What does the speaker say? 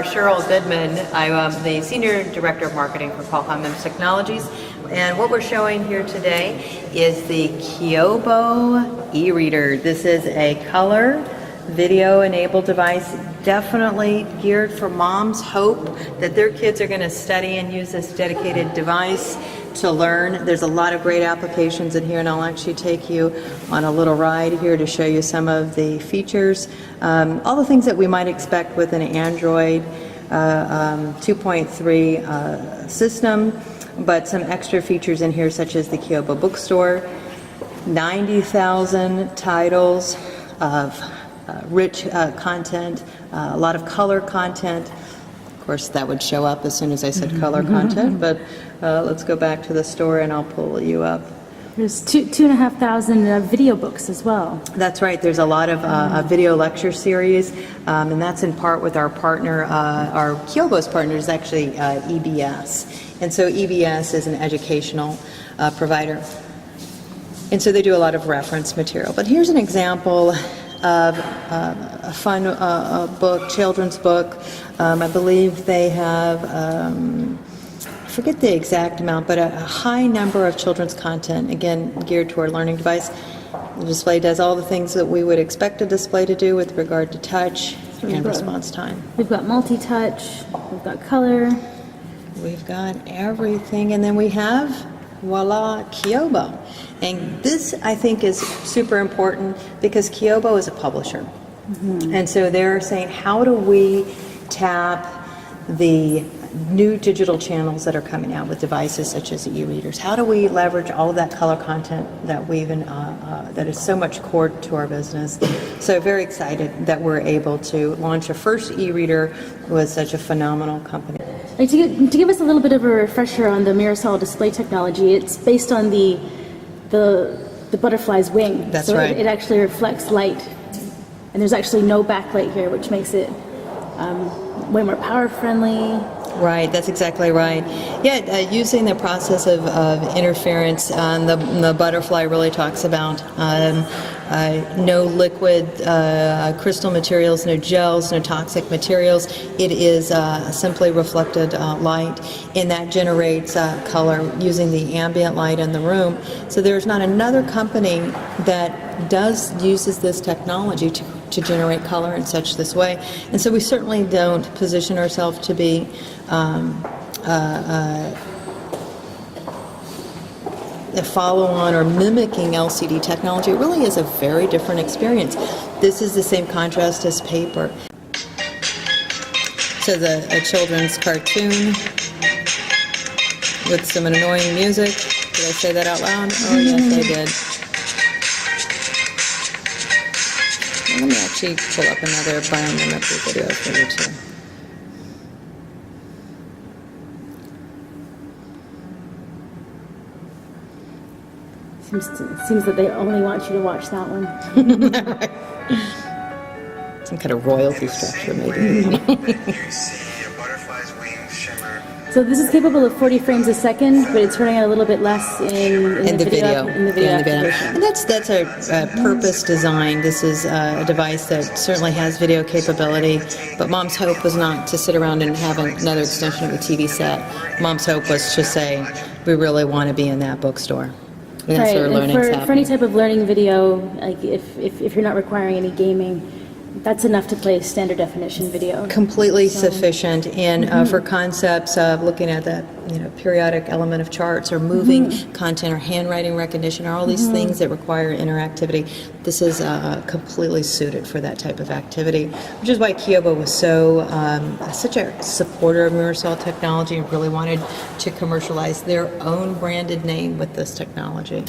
Cheryl Goodman. I'm the Senior Director of Marketing for Qualcomm MEMS Technologies, and what we're showing here today is the Kyobo eReader. This is a color video-enabled device, definitely geared for moms' hope that their kids are going to study and use this dedicated device to learn. There's a lot of great applications in here, and I'll actually take you on a little ride here to show you some of the features. All the things that we might expect with an Android 2.3 system, but some extra features in here such as the Kyobo bookstore, 90,000 titles of rich content, a lot of color content. Of course, that would show up as soon as I said color content, but let's go back to the store and I'll pull you up. There's 2,500 video books as well. That's right. There's a lot of video lecture series, and that's in part with our partner, our Kyobo's partner is actually EBS. And so EBS is an educational provider. And so they do a lot of reference material. But here's an example of a fun book, children's book. I believe they have, I forget the exact amount, but a high number of children's content, again, geared to our learning device. The display does all the things that we would expect a display to do with regard to touch and response time. We've got multi-touch, we've got color. We've got everything, and then we have, voila, Kyobo. And this, I think, is super important because Kyobo is a publisher. And so they're saying, how do we tap the new digital channels that are coming out with devices such as e-readers? How do we leverage all of that color content that we've that is so much core to our business? So very excited that we're able to launch a first e-reader with such a phenomenal company. To give us a little bit of a refresher on the Mirasol display technology, it's based on the butterfly's wing. That's so right. It actually reflects light, and there's actually no backlight here, which makes it way more power friendly. Right, that's exactly right. Yeah, using the process of interference, the butterfly really talks about no liquid crystal materials, no gels, no toxic materials. It is simply reflected light, and that generates color using the ambient light in the room. So there's not another company that uses this technology to generate color in such this way. And so we certainly don't position ourselves to be a follow-on or mimicking LCD technology. It really is a very different experience. This is the same contrast as paper. So a children's cartoon with some annoying music. Did I say that out loud? Oh yes, I did. Let me actually pull up another biomimicry video for you too. Seems that they only want you to watch that one. Some kind of royalty structure, maybe. So this is capable of 40 frames a second, but it's running at a little bit less in the video. And that's a purpose design. This is a device that certainly has video capability, but Mom's hope was not to sit around and have another extension of a TV set. Mom's hope was to say, we really want to be in that bookstore. And that's where learning's happening. For any type of learning video, like if you're not requiring any gaming, that's enough to play standard definition video. Completely sufficient. And for concepts of looking at that, periodic element of charts or moving content or handwriting recognition or all these things that require interactivity, this is completely suited for that type of activity, which is why Kyobo was such a supporter of Mirasol technology and really wanted to commercialize their own branded name with this technology.